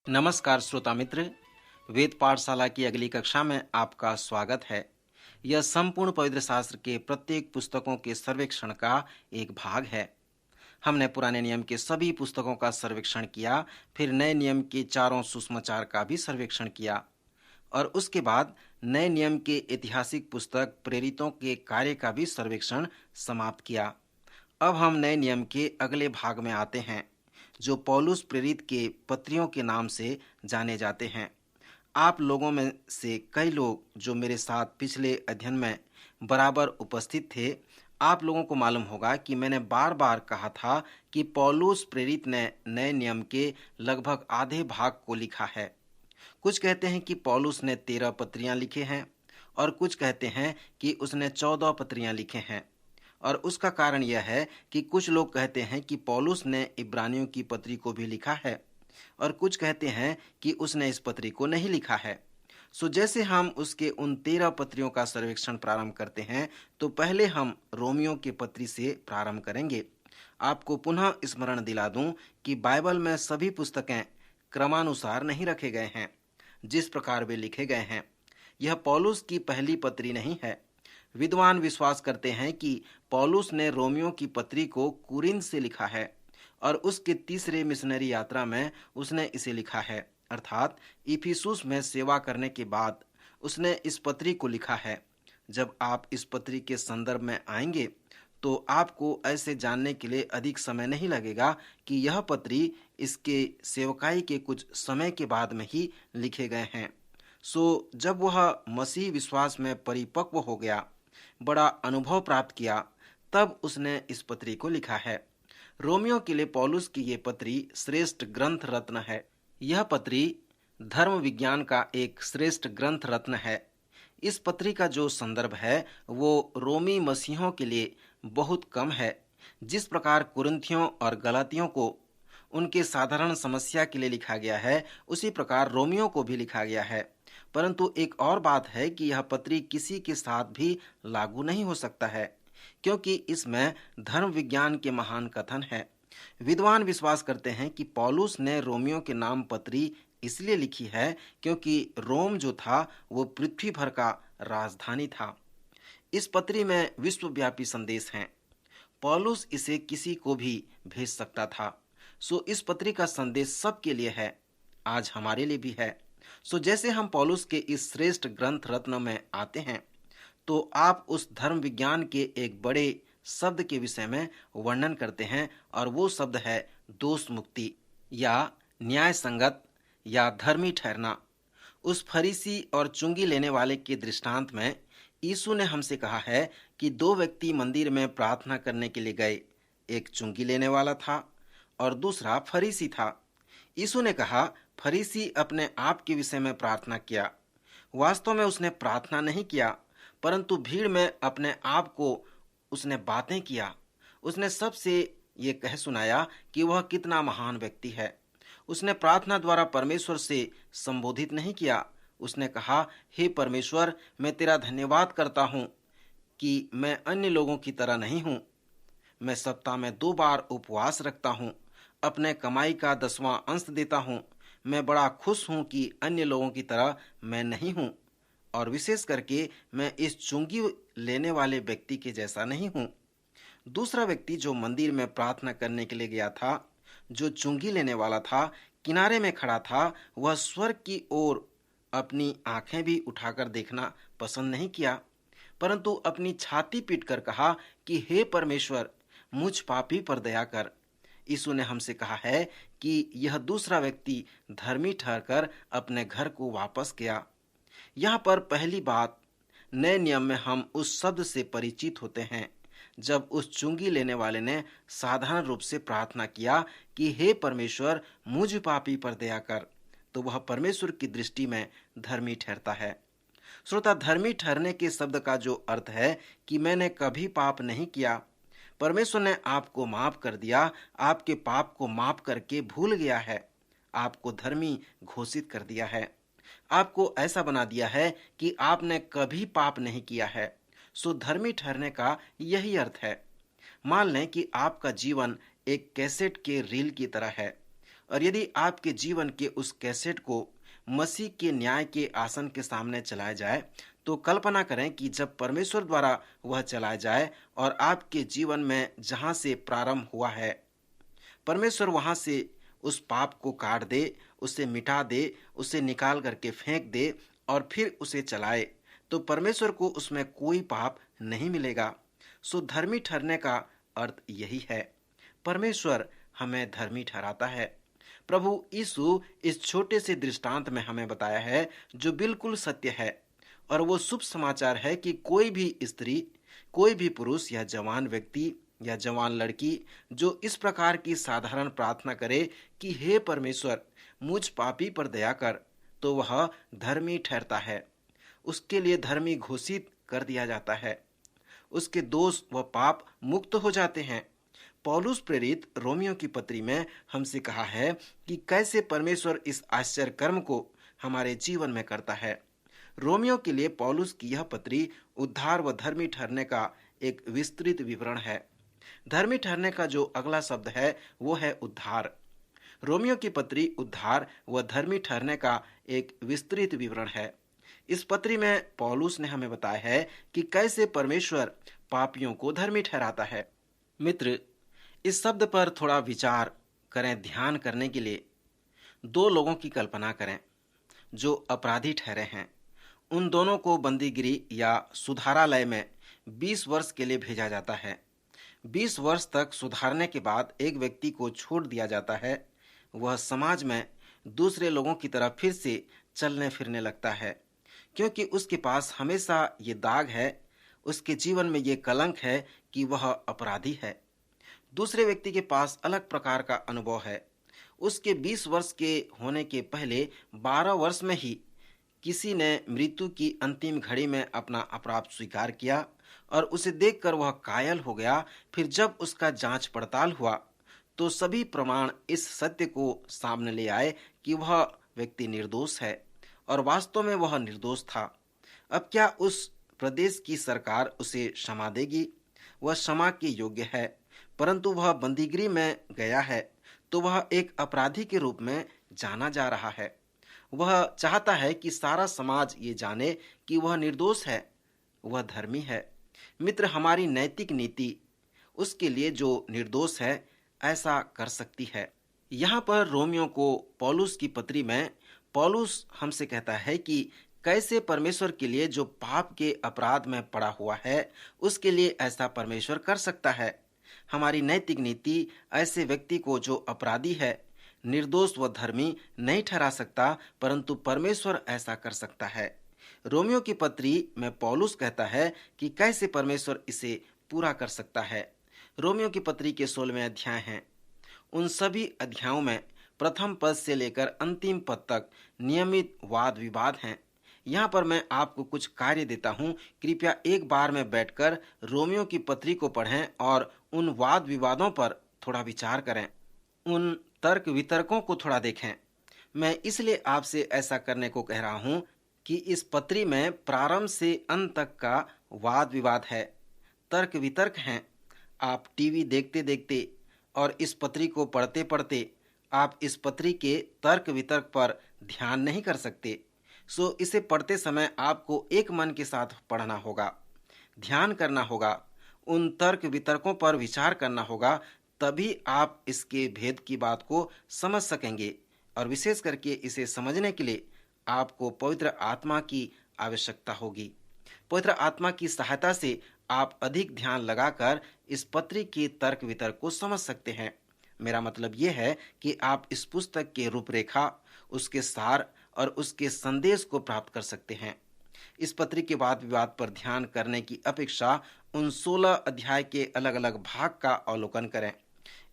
नमस्कार श्रोता मित्र, वेद पाठशाला की अगली कक्षा में आपका स्वागत है। यह संपूर्ण पवित्र शास्त्र के प्रत्येक पुस्तकों के सर्वेक्षण का एक भाग है। हमने पुराने नियम के सभी पुस्तकों का सर्वेक्षण किया, फिर नए नियम के चारों सुसमाचार का भी सर्वेक्षण किया और उसके बाद नए नियम के ऐतिहासिक पुस्तक प्रेरितों के कार्य का भी सर्वेक्षण समाप्त किया। अब हम नए नियम के अगले भाग में आते हैं, जो पौलुस प्रेरित के पत्रियों के नाम से जाने जाते हैं। आप लोगों में से कई लोग जो मेरे साथ पिछले अध्ययन में बराबर उपस्थित थे, आप लोगों को मालूम होगा कि मैंने बार बार कहा था कि पौलुस प्रेरित ने नए नियम के लगभग आधे भाग को लिखा है। कुछ कहते हैं कि पौलुस ने 13 पत्रियां लिखे हैं और कुछ कहते हैं कि उसने 14 पत्रियां लिखे हैं। और उसका कारण यह है कि कुछ लोग कहते हैं कि पौलुस ने इब्रानियों की पत्री को भी लिखा है और कुछ कहते हैं कि उसने इस पत्री को नहीं लिखा है। सो जैसे हम उसके उन 13 पत्रियों का सर्वेक्षण प्रारंभ करते हैं, तो पहले हम रोमियो की पत्री से प्रारंभ करेंगे। आपको पुनः स्मरण दिला दूं कि बाइबल में सभी पुस्तकें क्रमानुसार नहीं रखे गए हैं जिस प्रकार वे लिखे गए हैं। यह पौलुस की पहली पत्री नहीं है। विद्वान विश्वास करते हैं कि पौलुस ने रोमियो की पत्री को कुरिन्थ से लिखा है और उसके तीसरे मिशनरी यात्रा में उसने इसे लिखा है, अर्थात इफिसुस में सेवा करने के बाद उसने इस पत्री को लिखा है। जब आप इस पत्री के संदर्भ में आएंगे तो आपको ऐसे जानने के लिए अधिक समय नहीं लगेगा कि यह पत्री इसके सेवकाई के कुछ समय के बाद में ही लिखे गए हैं। सो जब वह मसीह विश्वास में परिपक्व हो गया, बड़ा अनुभव प्राप्त किया, तब उसने इस पत्री को लिखा है। रोमियो के लिए पौलुस की ये पत्री श्रेष्ठ ग्रंथ रत्न है। यह पत्री धर्म विज्ञान का एक श्रेष्ठ ग्रंथ रत्न है। इस पत्री का जो संदर्भ है वो रोमी मसीहों के लिए बहुत कम है। जिस प्रकार कुरिन्थियों और गलातियों को उनके साधारण समस्या के लिए लिखा गया है, उसी प्रकार रोमियो को भी लिखा गया है। परंतु एक और बात है कि यह पत्री किसी के साथ भी लागू नहीं हो सकता है, क्योंकि इसमें धर्म विज्ञान के महान कथन है। विद्वान विश्वास करते हैं कि पौलुस ने रोमियो के नाम पत्री इसलिए लिखी है क्योंकि रोम जो था वो पृथ्वी भर का राजधानी था। इस पत्री में विश्वव्यापी संदेश हैं। पौलुस इसे किसी को भी भेज सकता था। सो इस पत्री का संदेश सबके लिए है, आज हमारे लिए भी है। सो जैसे हम पौलुस के इस श्रेष्ठ ग्रंथ रत्न में आते हैं, तो आप उस धर्म विज्ञान के एक बड़े शब्द के विषय में वर्णन करते हैं और वो शब्द है दोष मुक्ति या न्याय संगत या धर्मी ठहरना। उस फरीसी और चुंगी लेने वाले के दृष्टांत में यीशु ने हमसे कहा है कि दो व्यक्ति मंदिर में प्रार्थना करने के लिए गए, एक चुंगी लेने वाला था और दूसरा फरीसी था। यीशु ने कहा, फरीसी अपने आप के विषय में प्रार्थना किया। वास्तव में उसने प्रार्थना नहीं किया, परंतु भीड़ में अपने आप को उसने बातें किया। उसने सबसे ये कह सुनाया कि वह कितना महान व्यक्ति है। उसने प्रार्थना द्वारा परमेश्वर से संबोधित नहीं किया। उसने कहा, हे परमेश्वर, मैं तेरा धन्यवाद करता हूँ कि मैं अन्य लोगों की तरह नहीं हूँ। मैं सप्ताह में 2 बार उपवास रखता हूँ, अपने कमाई का 10वां अंश देता हूँ। मैं बड़ा खुश हूँ कि अन्य लोगों की तरह मैं नहीं हूँ और विशेष करके मैं इस चुंगी लेने वाले व्यक्ति के जैसा नहीं हूँ। दूसरा व्यक्ति जो मंदिर में प्रार्थना करने के लिए गया था, जो चुंगी लेने वाला था, किनारे में खड़ा था, वह स्वर्ग की ओर अपनी आंखें भी उठाकर देखना पसंद नहीं किया, परंतु अपनी छाती पीटकर कहा कि हे परमेश्वर, मुझ पापी पर दया कर। यीशु ने हमसे कहा है कि यह दूसरा व्यक्ति धर्मी ठहरकर अपने घर को वापस गया। यहाँ पर पहली बात, नए नियम में हम उस शब्द से परिचित होते हैं जब उस चुंगी लेने वाले ने साधारण रूप से प्रार्थना किया कि हे परमेश्वर, मुझ पापी पर दया कर, तो वह परमेश्वर की दृष्टि में धर्मी ठहरता है। श्रोता, धर्मी ठहरने के शब्द का जो अर्थ है कि मैंने कभी पाप नहीं किया, परमेश्वर ने आपको माफ कर दिया, आपके पाप को माफ करके भूल गया है, आपको धर्मी घोषित कर दिया है, आपको ऐसा बना दिया है कि आपने कभी पाप नहीं किया है। सो धर्मी ठहरने का यही अर्थ है। मान लें कि आपका जीवन एक कैसेट के रील की तरह है और यदि आपके जीवन के उस कैसेट को मसीह के न्याय के आसन के सामने चलाया जाए, तो कल्पना करें कि जब परमेश्वर द्वारा वह चलाया जाए और आपके जीवन में जहां से प्रारंभ हुआ है, परमेश्वर वहां से उस पाप को काट दे, उसे मिटा दे, उसे निकाल करके फेंक दे और फिर उसे चलाए, तो परमेश्वर को उसमें कोई पाप नहीं मिलेगा। सो धर्मी ठहरने का अर्थ यही है। परमेश्वर हमें धर्मी ठहराता है। प्रभु यीशु इस छोटे से दृष्टांत में हमें बताया है जो बिल्कुल सत्य है, और वो शुभ समाचार है कि कोई भी स्त्री, कोई भी पुरुष या जवान व्यक्ति या जवान लड़की जो इस प्रकार की साधारण प्रार्थना करे कि हे परमेश्वर, मुझ पापी पर दया कर, तो वह धर्मी ठहरता है। उसके लिए धर्मी घोषित कर दिया जाता है। उसके दोष व पाप मुक्त हो जाते हैं। पौलुस प्रेरित रोमियो की पत्री में हमसे कहा है कि कैसे परमेश्वर इस आश्चर्य कर्म को हमारे जीवन में करता है। रोमियो के लिए पौलुस की यह पत्री उद्धार व धर्मी ठहरने का एक विस्तृत विवरण है। धर्मी ठहरने का जो अगला शब्द है वो है उद्धार। रोमियो की पत्री उद्धार व धर्मी ठहरने का एक विस्तृत विवरण है। इस पत्री में पौलुस ने हमें बताया है कि कैसे परमेश्वर पापियों को धर्मी ठहराता है। मित्र, इस शब्द पर थोड़ा विचार करें। ध्यान करने के लिए दो लोगों की कल्पना करें जो अपराधी ठहरे हैं। उन दोनों को बंदीगिरी या सुधारालय में 20 वर्ष के लिए भेजा जाता है। 20 वर्ष तक सुधारने के बाद एक व्यक्ति को छोड़ दिया जाता है। वह समाज में दूसरे लोगों की तरह फिर से चलने फिरने लगता है, क्योंकि उसके पास हमेशा ये दाग है, उसके जीवन में ये कलंक है कि वह अपराधी है। दूसरे व्यक्ति के पास अलग प्रकार का अनुभव है। उसके 20 वर्ष के होने के पहले 12 वर्ष में ही किसी ने मृत्यु की अंतिम घड़ी में अपना अपराध स्वीकार किया और उसे देखकर वह कायल हो गया। फिर जब उसका जांच पड़ताल हुआ तो सभी प्रमाण इस सत्य को सामने ले आए कि वह व्यक्ति निर्दोष है, और वास्तव में वह निर्दोष था। अब क्या उस प्रदेश की सरकार उसे क्षमा देगी? वह क्षमा के योग्य है, परंतु वह बंदीगिरी में गया है तो वह एक अपराधी के रूप में जाना जा रहा है। वह चाहता है कि सारा समाज ये जाने कि वह निर्दोष है, वह धर्मी है। मित्र, हमारी नैतिक नीति उसके लिए जो निर्दोष है ऐसा कर सकती है। यहाँ पर रोमियो को पौलुस की पत्री में पौलुस हमसे कहता है कि कैसे परमेश्वर के लिए जो पाप के अपराध में पड़ा हुआ है उसके लिए ऐसा परमेश्वर कर सकता है। हमारी नैतिक नीति ऐसे व्यक्ति को जो अपराधी है, निर्दोष व धर्मी नहीं ठहरा सकता, परंतु परमेश्वर ऐसा कर सकता है। रोमियो की पत्री में पौलुस कहता है कि कैसे परमेश्वर इसे पूरा कर सकता है। रोमियो की पत्री के 16वें अध्याय हैं। उन सभी अध्यायों में प्रथम पद से लेकर अंतिम पद तक नियमित वाद विवाद हैं। यहाँ पर मैं आपको कुछ कार्य देता हूँ। कृपया एक बार में बैठकर रोमियो की पत्री को पढ़ें और उन वाद विवादों पर थोड़ा विचार करें, उन तर्क वितर्कों को थोड़ा देखें। मैं इसलिए आपसे ऐसा करने को कह रहा हूँ कि इस पत्री में प्रारंभ से अंत तक का वाद विवाद है, तर्क वितर्क हैं। आप टीवी देखते देखते और इस पत्री को पढ़ते पढ़ते आप इस पत्री के तर्क वितर्क पर ध्यान नहीं कर सकते। सो इसे पढ़ते समय आपको एक मन के साथ पढ़ना होगा, ध्यान करना होगा, उन तर्क वितर्कों पर विचार करना होगा, तभी आप इसके भेद की बात को समझ सकेंगे। और विशेष करके इसे समझने के लिए आपको पवित्र आत्मा की आवश्यकता होगी। पवित्र आत्मा की सहायता से आप अधिक ध्यान लगाकर इस पत्री की तर्क वितर्क को समझ सकते हैं। मेरा मतलब यह है कि आप इस पुस्तक के रूपरेखा, उसके सार और उसके संदेश को प्राप्त कर सकते हैं। इस पत्री के वाद विवाद पर ध्यान करने की अपेक्षा उन 16 अध्याय के अलग अलग भाग का अवलोकन करें।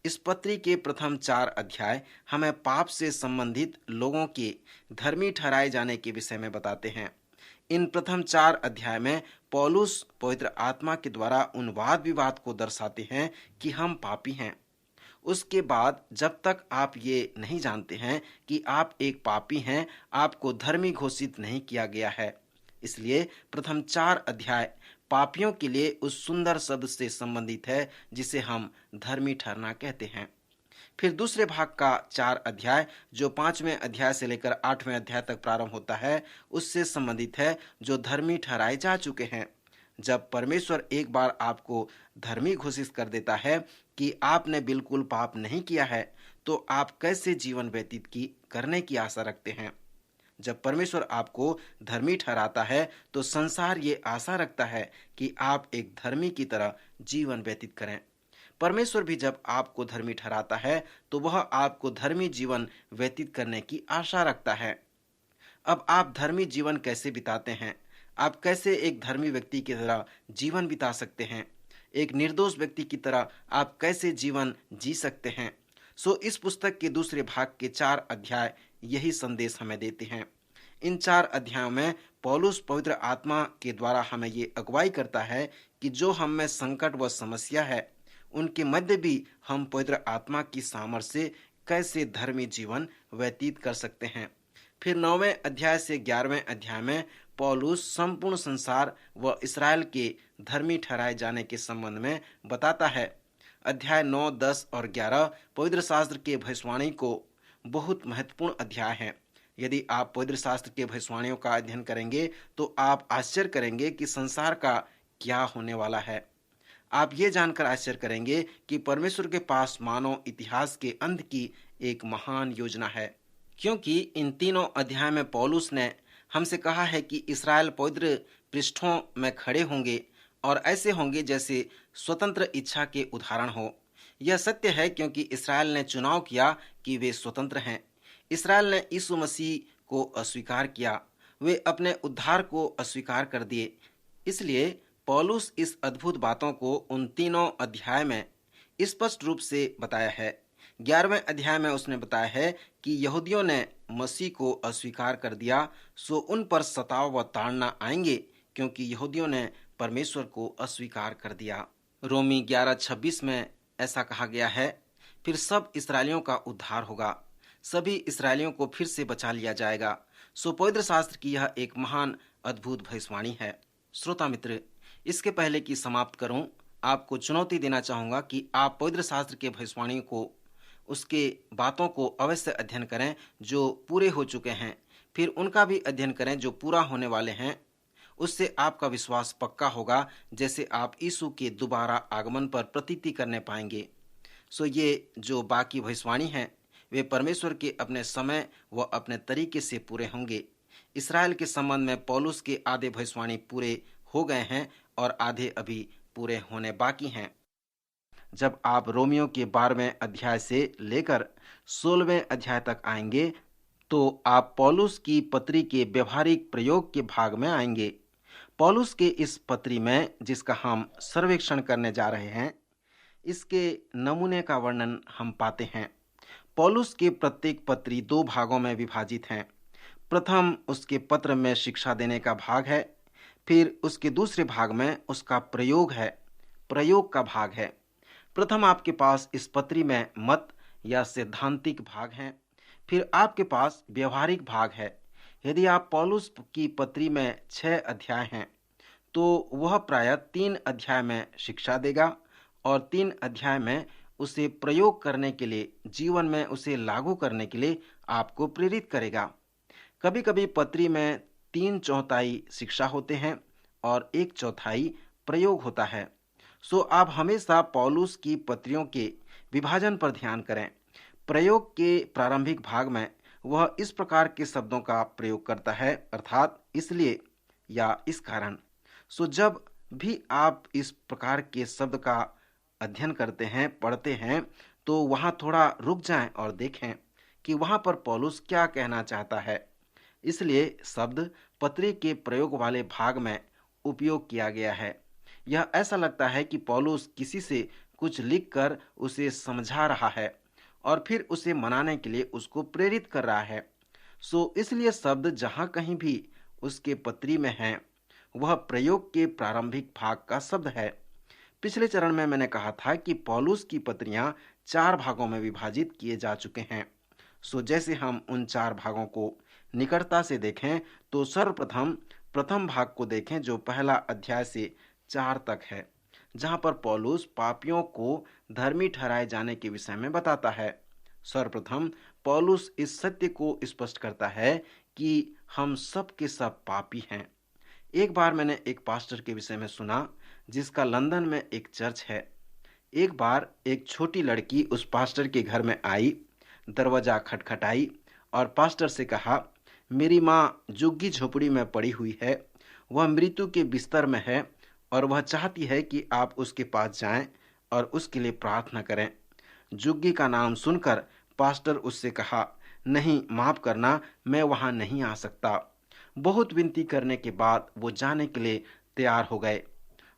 इस पत्री के प्रथम 4 अध्याय हमें पाप से संबंधित लोगों के धर्मी ठहराए जाने के विषय में बताते हैं। इन प्रथम 4 अध्याय में पौलुस पवित्र आत्मा के द्वारा उन वाद विवाद को दर्शाते हैं कि हम पापी हैं। उसके बाद जब तक आप ये नहीं जानते हैं कि आप एक पापी हैं, आपको धर्मी घोषित नहीं किया गया है। इसलिए प्रथम 4 अध्याय पापियों के लिए उस सुंदर शब्द से संबंधित है जिसे हम धर्मी ठहरना कहते हैं। फिर दूसरे भाग का 4 अध्याय जो 5वें अध्याय से लेकर 8वें अध्याय तक प्रारंभ होता है, उससे संबंधित है जो धर्मी ठहराए जा चुके हैं। जब परमेश्वर एक बार आपको धर्मी घोषित कर देता है कि आपने बिल्कुल पाप नहीं किया है, तो आप कैसे जीवन व्यतीत करने की आशा रखते हैं। जब परमेश्वर आपको धर्मी ठहराता है तो संसार ये आशा रखता है कि आप एक धर्मी की तरह जीवन व्यतीत करें। परमेश्वर भी जब आपको धर्मी ठहराता है तो वह आपको धर्मी जीवन व्यतीत करने की आशा रखता है। अब आप धर्मी जीवन कैसे बिताते हैं? आप कैसे एक धर्मी व्यक्ति की तरह जीवन बिता सकते हैं? एक निर्दोष व्यक्ति की तरह आप कैसे जीवन जी सकते हैं? इस पुस्तक के दूसरे भाग के 4 अध्याय यही संदेश हमें देते हैं। इन 4 अध्यायों में पौलुस पवित्र आत्मा के द्वारा हमें ये अगुवाई करता है कि जो हम में संकट व समस्या है, उनके मध्य भी हम पवित्र आत्मा की सामर्थ्य से कैसे धर्मी जीवन व्यतीत कर सकते हैं। फिर 9वें अध्याय से 11वें अध्याय में पौलुस संपूर्ण संसार व इस्राएल के धर्मी ठहराए जाने के संबंध में बताता है। अध्याय 9, 10 और 11 पवित्र शास्त्र के भविष्यवाणी को बहुत महत्वपूर्ण अध्याय है। यदि आप पवित्र शास्त्र के भविष्यवाणियों का अध्ययन करेंगे तो आप आश्चर्य करेंगे कि संसार का क्या होने वाला है। आप ये जानकर आश्चर्य करेंगे कि परमेश्वर के पास मानव इतिहास के अंत की एक महान योजना है, क्योंकि इन तीनों अध्याय में पौलुस ने हमसे कहा है कि इस्राएल पवित्र पृष्ठों में खड़े होंगे और ऐसे होंगे जैसे स्वतंत्र इच्छा के उदाहरण हो। यह सत्य है क्योंकि इस्राएल ने चुनाव किया कि वे स्वतंत्र हैं। इस्राएल ने यीशु मसीह को अस्वीकार किया, वे अपने उद्धार को अस्वीकार कर दिए। इसलिए पौलुस इस अद्भुत बातों को उन तीनों अध्याय में स्पष्ट रूप से बताया है। 11वें अध्याय में उसने बताया है कि यहूदियों ने मसीह को अस्वीकार कर दिया, सो उन पर सताव व ताड़ना आएंगे क्योंकि यहूदियों ने परमेश्वर को अस्वीकार कर दिया। रोमी 11:26 में ऐसा कहा गया है, फिर सब इसराइलियों का उद्धार होगा, सभी इसराइलियों को फिर से बचा लिया जाएगा। पवित्र शास्त्र की यह एक महान अद्भुत भविष्यवाणी है। श्रोता मित्र, इसके पहले कि समाप्त करूं, आपको चुनौती देना चाहूंगा कि आप पवित्र शास्त्र के भविष्यवाणी को, उसके बातों को अवश्य अध्ययन करें जो पूरे हो चुके हैं, फिर उनका भी अध्ययन करें जो पूरा होने वाले हैं। उससे आपका विश्वास पक्का होगा, जैसे आप यीशु के दोबारा आगमन पर प्रतीति करने पाएंगे। ये जो बाकी भविष्यवाणी हैं, वे परमेश्वर के अपने समय व अपने तरीके से पूरे होंगे। इस्राएल के संबंध में पौलुस के आधे भविष्यवाणी पूरे हो गए हैं और आधे अभी पूरे होने बाकी हैं। जब आप रोमियो के 12वें अध्याय से लेकर 16वें अध्याय तक आएंगे तो आप पौलुस की पत्री के व्यवहारिक प्रयोग के भाग में आएंगे। पौलुस के इस पत्री में, जिसका हम सर्वेक्षण करने जा रहे हैं, इसके नमूने का वर्णन हम पाते हैं। पौलुस के प्रत्येक पत्री 2 भागों में विभाजित हैं। प्रथम उसके पत्र में शिक्षा देने का भाग है, फिर उसके दूसरे भाग में उसका प्रयोग का भाग है। प्रथम आपके पास इस पत्री में मत या सैद्धांतिक भाग है, फिर आपके पास व्यवहारिक भाग है। यदि आप पौलुस की पत्री में 6 अध्याय हैं तो वह प्रायः 3 अध्याय में शिक्षा देगा और 3 अध्याय में उसे प्रयोग करने के लिए, जीवन में उसे लागू करने के लिए आपको प्रेरित करेगा। कभी कभी पत्री में 3/4 शिक्षा होते हैं और 1/4 प्रयोग होता है। आप हमेशा पौलुस की पत्रियों के विभाजन पर ध्यान करें। प्रयोग के प्रारंभिक भाग में वह इस प्रकार के शब्दों का प्रयोग करता है, अर्थात इसलिए या इस कारण। जब भी आप इस प्रकार के शब्द का अध्ययन करते हैं, पढ़ते हैं, तो वहाँ थोड़ा रुक जाएं और देखें कि वहाँ पर पौलुस क्या कहना चाहता है। इसलिए शब्द पत्री के प्रयोग वाले भाग में उपयोग किया गया है। यह ऐसा लगता है कि पौलुस किसी से कुछ लिखकर उसे समझा रहा है और फिर उसे मनाने के लिए उसको प्रेरित कर रहा है। इसलिए शब्द जहाँ कहीं भी उसके पत्री में है, वह प्रयोग के प्रारंभिक भाग का शब्द है। पिछले चरण में मैंने कहा था कि पौलुस की पत्रियां 4 भागों में विभाजित किए जा चुके हैं। जैसे हम उन 4 भागों को निकटता से देखें तो सर्वप्रथम प्रथम भाग को देखें जो 1 अध्याय से 4 तक है, जहां पर पौलुस पापियों को धर्मी ठहराए जाने के विषय में बताता है। सर्वप्रथम पौलुस इस सत्य को स्पष्ट करता है कि हम सब के सब पापी हैं। एक बार मैंने एक पास्टर के विषय में सुना जिसका लंदन में एक चर्च है। एक बार एक छोटी लड़की उस पास्टर के घर में आई, दरवाजा खटखटाई और पास्टर से कहा, मेरी माँ झुग्गी झोपड़ी में पड़ी हुई है, वह मृत्यु के बिस्तर में है और वह चाहती है कि आप उसके पास जाएं और उसके लिए प्रार्थना करें। झुग्गी का नाम सुनकर पास्टर उससे कहा, नहीं, माफ करना, मैं वहां नहीं आ सकता। बहुत विनती करने के बाद वो जाने के लिए तैयार हो गए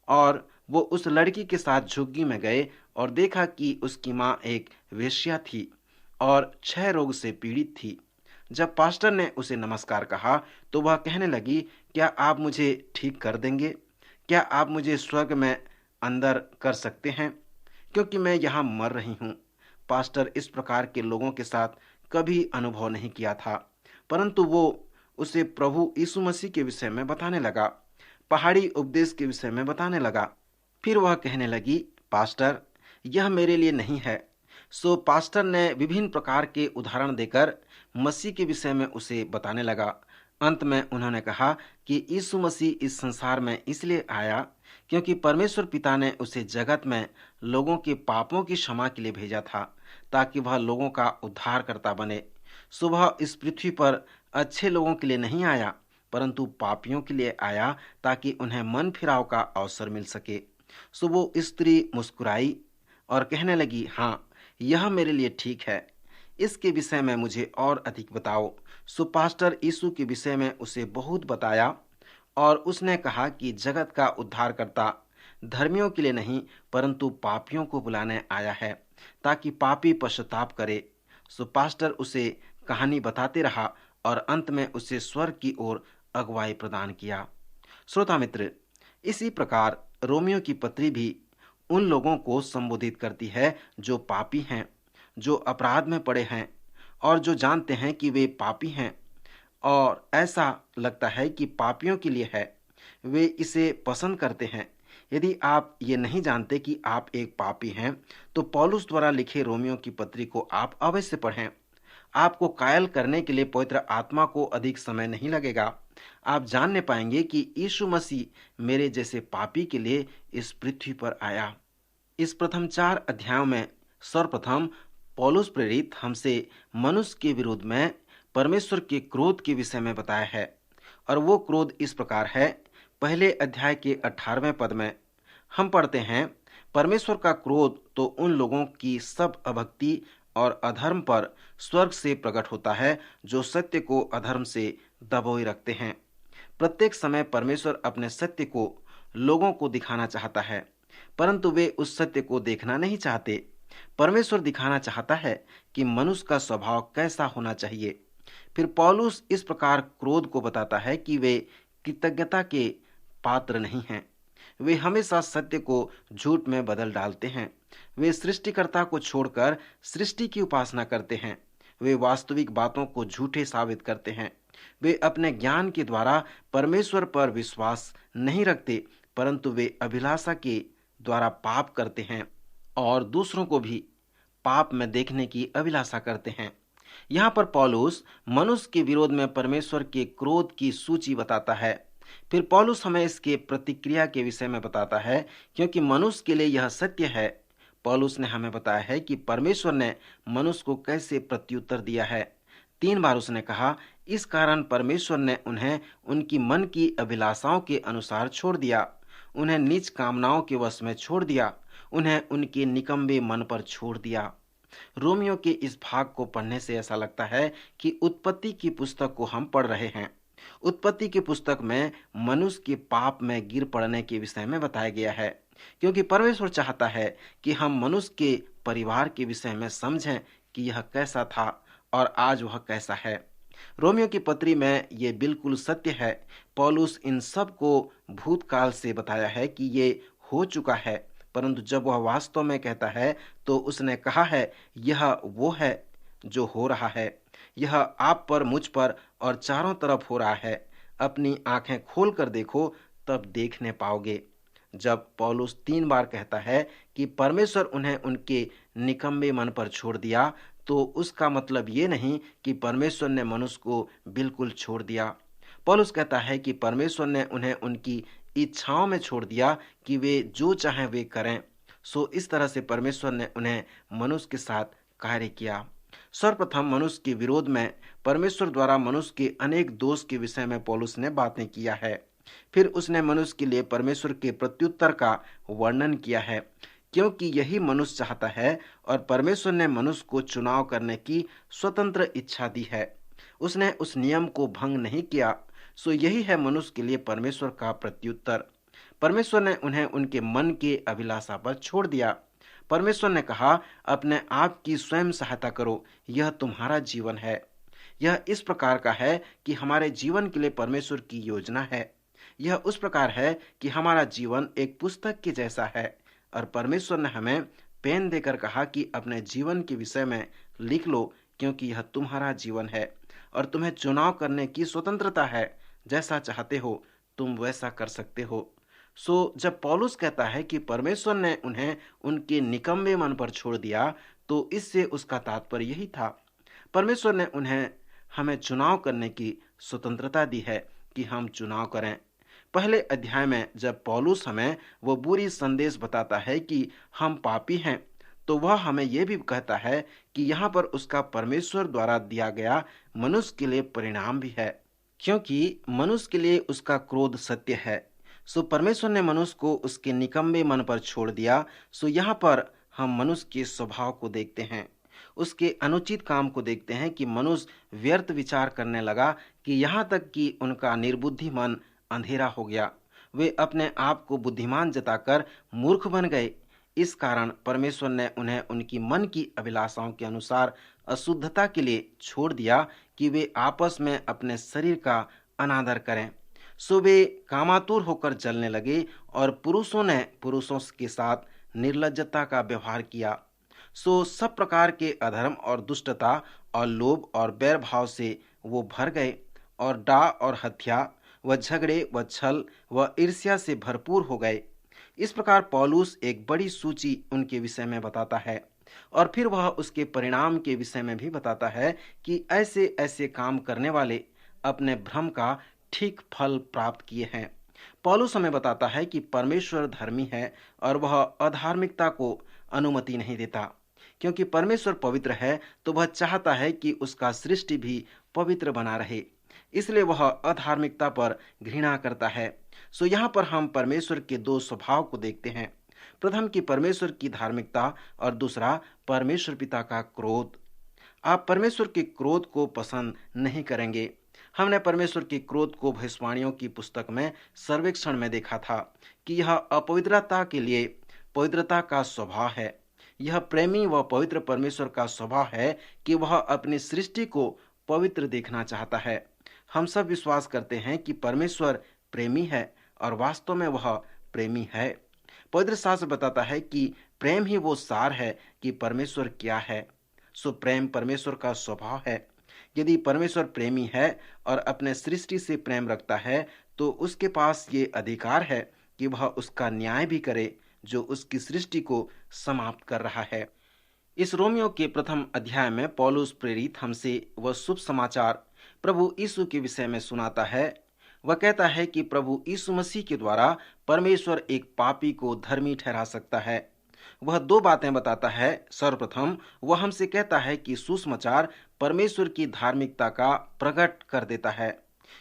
और वो उस लड़की के साथ झुग्गी में गए और देखा कि उसकी माँ एक वेश्या थी और क्षय रोग से पीड़ित थी। जब पास्टर ने उसे नमस्कार कहा तो वह कहने लगी, क्या आप मुझे ठीक कर देंगे? क्या आप मुझे स्वर्ग में अंदर कर सकते हैं, क्योंकि मैं यहाँ मर रही हूँ। पास्टर इस प्रकार के लोगों के साथ कभी अनुभव नहीं किया था, परंतु वो उसे प्रभु यीशु मसीह के विषय में बताने लगा, पहाड़ी उपदेश के विषय में बताने लगा। फिर वह कहने लगी, पास्टर, यह मेरे लिए नहीं है। सो पास्टर ने विभिन्न प्रकार के उदाहरण देकर मसीह के विषय में उसे बताने लगा। अंत में उन्होंने कहा कि यीशु मसीह इस संसार में इसलिए आया क्योंकि परमेश्वर पिता ने उसे जगत में लोगों के पापों की क्षमा के लिए भेजा था, ताकि वह लोगों का उद्धारकर्ता बने। सो वह इस पृथ्वी पर अच्छे लोगों के लिए नहीं आया, परंतु पापियों के लिए आया, ताकि उन्हें मन फिराव का अवसर मिल सके। सो वो स्त्री मुस्कुराई और कहने लगी, हाँ, यह मेरे लिए ठीक है, इसके विषय में मुझे और अधिक बताओ। सो पास्टर यीशु के विषय में उसे बहुत बताया और उसने कहा कि जगत का उद्धारकर्ता धर्मियों के लिए नहीं, परंतु पापियों को बुलाने आया है, ताकि पापी पश्चाताप करे। सो पास्टर उसे कहानी बताते रहा और अंत में उसे स्वर्ग की ओर अगुवाई प्रदान किया। श्रोता मित्र, इसी प्रकार रोमियो की पत्री भी उन लोगों को संबोधित करती है जो पापी हैं, जो अपराध में पड़े हैं और जो जानते हैं कि वे पापी हैं और ऐसा लगता है कि पापियों के लिए है, वे इसे पसंद करते हैं। यदि आप ये नहीं जानते कि आप एक पापी हैं, तो पौलुस द्वारा लिखे रोमियो की पत्री को आप अवश्य पढ़ें। आपको कायल करने के लिए पवित्र आत्मा को अधिक समय नहीं लगेगा। आप जानने पाएंगे कि यीशु मसीह मेरे जैसे पापी के लिए इस पृथ्वी पर आया। इस प्रथम 4 अध्यायों में सर्वप्रथम पौलुस प्रेरित हमसे मनुष्य के विरुद्ध में परमेश्वर के क्रोध के विषय में बताया है, और वो क्रोध इस प्रकार है। पहले अध्याय के 18वें पद में हम पढ़ते हैं, परमेश्वर का क्रोध तो उन लोगों की सब अभक्ति और अधर्म पर स्वर्ग से प्रकट होता है, जो सत्य को अधर्म से दबोए रखते हैं। प्रत्येक समय परमेश्वर अपने सत्य को लोगों को दिखाना चाहता है, परंतु वे उस सत्य को देखना नहीं चाहते। परमेश्वर दिखाना चाहता है कि मनुष्य का स्वभाव कैसा होना चाहिए। फिर पौलुस इस प्रकार क्रोध को बताता है कि वे कृतज्ञता के पात्र नहीं हैं। वे हमेशा सत्य को झूठ में बदल डालते हैं। वे सृष्टिकर्ता को छोड़कर सृष्टि की उपासना करते हैं। वे वास्तविक बातों को झूठे साबित करते हैं। वे अपने ज्ञान के द्वारा परमेश्वर पर विश्वास नहीं रखते, परंतु वे अभिलाषा के द्वारा पाप करते हैं और दूसरों को भी पाप में देखने की अभिलाषा करते हैं। यहाँ पर पौलुस मनुष्य के विरोध में परमेश्वर के क्रोध की सूची बताता है। फिर पौलुस हमें इसके प्रतिक्रिया के विषय में बताता है, क्योंकि मनुष्य के लिए यह सत्य है। पौलुस ने हमें बताया है कि परमेश्वर ने मनुष्य को कैसे प्रत्युत्तर दिया है। 3 बार उसने कहा, इस कारण परमेश्वर ने उन्हें उनकी मन की अभिलाषाओं के अनुसार छोड़ दिया, उन्हें नीच कामनाओं के वश में छोड़ दिया, उन्हें उनके निकम्बे मन पर छोड़ दिया। रोमियो के इस भाग को पढ़ने से ऐसा लगता है कि उत्पत्ति की पुस्तक को हम पढ़ रहे हैं। उत्पत्ति की पुस्तक में मनुष्य के पाप में गिर पड़ने के विषय में बताया गया है, क्योंकि परमेश्वर चाहता है कि हम मनुष्य के परिवार के विषय में समझें कि यह कैसा था और आज वह कैसा है। रोमियो की पत्री में ये बिल्कुल सत्य है। पौलुस इन सब को भूतकाल से बताया है कि ये हो चुका है, परंतु जब वह वास्तव में कहता है तो उसने कहा है, यह वो है जो हो रहा है। यह आप पर, मुझ पर और चारों तरफ हो रहा है। अपनी आंखें खोल कर देखो, तब देखने पाओगे। जब पौलुस 3 बार कहता है कि परमेश्वर उन्हें उनके निकम्मे मन पर छोड़ दिया, तो उसका मतलब ये नहीं कि परमेश्वर ने मनुष्य को बिल्कुल छोड़ दिया। पौलुस कहता है कि परमेश्वर ने उन्हें उनकी इच्छाओं में छोड़ दिया कि वे जो चाहें वे करें। सो इस तरह से परमेश्वर ने उन्हें मनुष्य के साथ कार्य किया। सर्वप्रथम मनुष्य के विरोध में परमेश्वर द्वारा मनुष्य के अनेक दोष के विषय में पौलुस ने बातें किया है। फिर उसने मनुष्य के लिए परमेश्वर के प्रत्युत्तर का वर्णन किया है, क्योंकि यही मनुष्य चाहता है और परमेश्वर ने मनुष्य को चुनाव करने की स्वतंत्र इच्छा दी है। उसने उस नियम को भंग नहीं किया। सो यही है मनुष्य के लिए परमेश्वर का प्रत्युत्तर। परमेश्वर ने उन्हें उनके मन के अभिलाषा पर छोड़ दिया। परमेश्वर ने कहा, अपने आप की स्वयं सहायता करो, यह तुम्हारा जीवन है। यह इस प्रकार का है कि हमारे जीवन के लिए परमेश्वर की योजना है। यह उस प्रकार है कि हमारा जीवन एक पुस्तक के जैसा है और परमेश्वर ने हमें पेन देकर कहा कि अपने जीवन के विषय में लिख लो, क्योंकि यह तुम्हारा जीवन है और तुम्हें चुनाव करने की स्वतंत्रता है। जैसा चाहते हो तुम वैसा कर सकते हो। सो जब पौलुस कहता है कि परमेश्वर ने उन्हें उनके निकम्मे मन पर छोड़ दिया, तो इससे उसका तात्पर्य यही था। परमेश्वर ने उन्हें हमें चुनाव करने की स्वतंत्रता दी है कि हम चुनाव करें। पहले अध्याय में जब पौलुस हमें वो बुरी संदेश बताता है कि हम पापी हैं, तो वह हमें यह भी कहता है कि यहाँ पर उसका परमेश्वर द्वारा दिया गया मनुष्य के लिए परिणाम भी है, क्योंकि मनुष्य के लिए उसका क्रोध सत्य है। सो परमेश्वर ने मनुष्य को उसके निकम्मे मन पर छोड़ दिया। सो यहाँ पर हम मनुष्य के स्वभाव को देखते हैं, उसके अनुचित काम को देखते हैं कि मनुष्य व्यर्थ विचार करने लगा कि यहाँ तक कि उनका निर्बुद्धि मन अंधेरा हो गया। वे अपने आप को बुद्धिमान जताकर मूर्ख बन गए। इस कारण परमेश्वर ने उन्हें उनकी मन की अभिलाषाओं के अनुसार अशुद्धता के लिए छोड़ दिया कि वे आपस में अपने शरीर का अनादर करें। सो वे कामातुर होकर जलने लगे और पुरुषों ने पुरुषों के साथ निर्लज्जता का व्यवहार किया। सो सब प्रकार के अधर्म और दुष्टता और लोभ और बैर भाव से वो भर गए और डाह और हत्या व झगड़े व छल व ईर्ष्या से भरपूर हो गए। इस प्रकार पौलुस एक बड़ी सूची उनके विषय में बताता है और फिर वह उसके परिणाम के विषय में भी बताता है कि ऐसे ऐसे काम करने वाले अपने भ्रम का ठीक फल प्राप्त किए हैं। पौलुस हमें बताता है कि परमेश्वर धर्मी है और वह अधार्मिकता को अनुमति नहीं देता, क्योंकि परमेश्वर पवित्र है तो वह चाहता है कि उसका सृष्टि भी पवित्र बना रहे, इसलिए वह अधार्मिकता पर घृणा करता है। सो यहाँ पर हम परमेश्वर के दो स्वभाव को देखते हैं, प्रथम की परमेश्वर की धार्मिकता और दूसरा परमेश्वर पिता का क्रोध। आप परमेश्वर के क्रोध को पसंद नहीं करेंगे। हमने परमेश्वर के क्रोध को भविष्यवाणियों की पुस्तक में सर्वेक्षण में देखा था कि यह अपवित्रता के लिए पवित्रता का स्वभाव है। यह प्रेमी व पवित्र परमेश्वर का स्वभाव है कि वह अपनी सृष्टि को पवित्र देखना चाहता है। हम सब विश्वास करते हैं कि परमेश्वर प्रेमी है और वास्तव में वह प्रेमी है। पवित्र शास्त्र बताता है कि प्रेम ही वो सार है कि परमेश्वर क्या है। सो प्रेम परमेश्वर का स्वभाव है। यदि परमेश्वर प्रेमी है और अपने सृष्टि से प्रेम रखता है, तो उसके पास ये अधिकार है कि वह उसका न्याय भी करे जो उसकी सृष्टि को समाप्त कर रहा है। इस रोमियो के प्रथम अध्याय में पौलुस प्रेरित हमसे वह शुभ समाचार प्रभु यीशु के विषय में सुनाता है। वह कहता है कि प्रभु यीशु मसीह के द्वारा परमेश्वर एक पापी को धर्मी ठहरा सकता है। वह दो बातें बताता है। सर्वप्रथम वह हमसे कहता है कि सुसमाचार परमेश्वर की धार्मिकता का प्रकट कर देता है।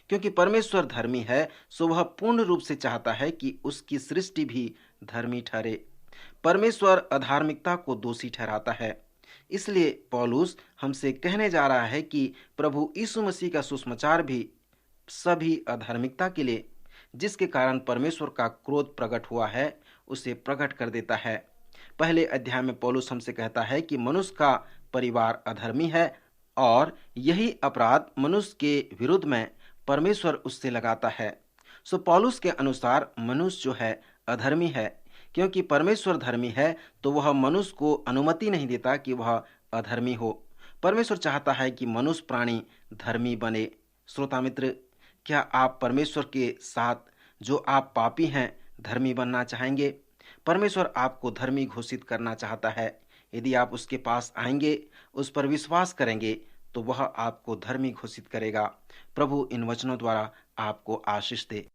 क्योंकि परमेश्वर धर्मी है, सो वह पूर्ण रूप से चाहता है कि उसकी सृष्टि भी धर्मी ठहरे। परमेश्वर अधार्मिकता को दोषी ठहराता है। इसलिए पौलुस हमसे कहने जा रहा है कि प्रभु यीशु मसीह का सुसमाचार भी सभी अधार्मिकता के लिए, जिसके कारण परमेश्वर का क्रोध प्रकट हुआ है, उसे प्रकट कर देता है। पहले अध्याय में पौलुस हमसे कहता है कि मनुष्य का परिवार अधर्मी है और यही अपराध मनुष्य के विरुद्ध में परमेश्वर उससे लगाता है। सो पौलुस के अनुसार मनुष्य जो है अधर्मी है। क्योंकि परमेश्वर धर्मी है तो वह मनुष्य को अनुमति नहीं देता कि वह अधर्मी हो। परमेश्वर चाहता है कि मनुष्य प्राणी धर्मी बने। श्रोता मित्र, क्या आप परमेश्वर के साथ जो आप पापी हैं धर्मी बनना चाहेंगे? परमेश्वर आपको धर्मी घोषित करना चाहता है। यदि आप उसके पास आएंगे उस पर विश्वास करेंगे तो वह आपको धर्मी घोषित करेगा। प्रभु इन वचनों द्वारा आपको आशीष दे।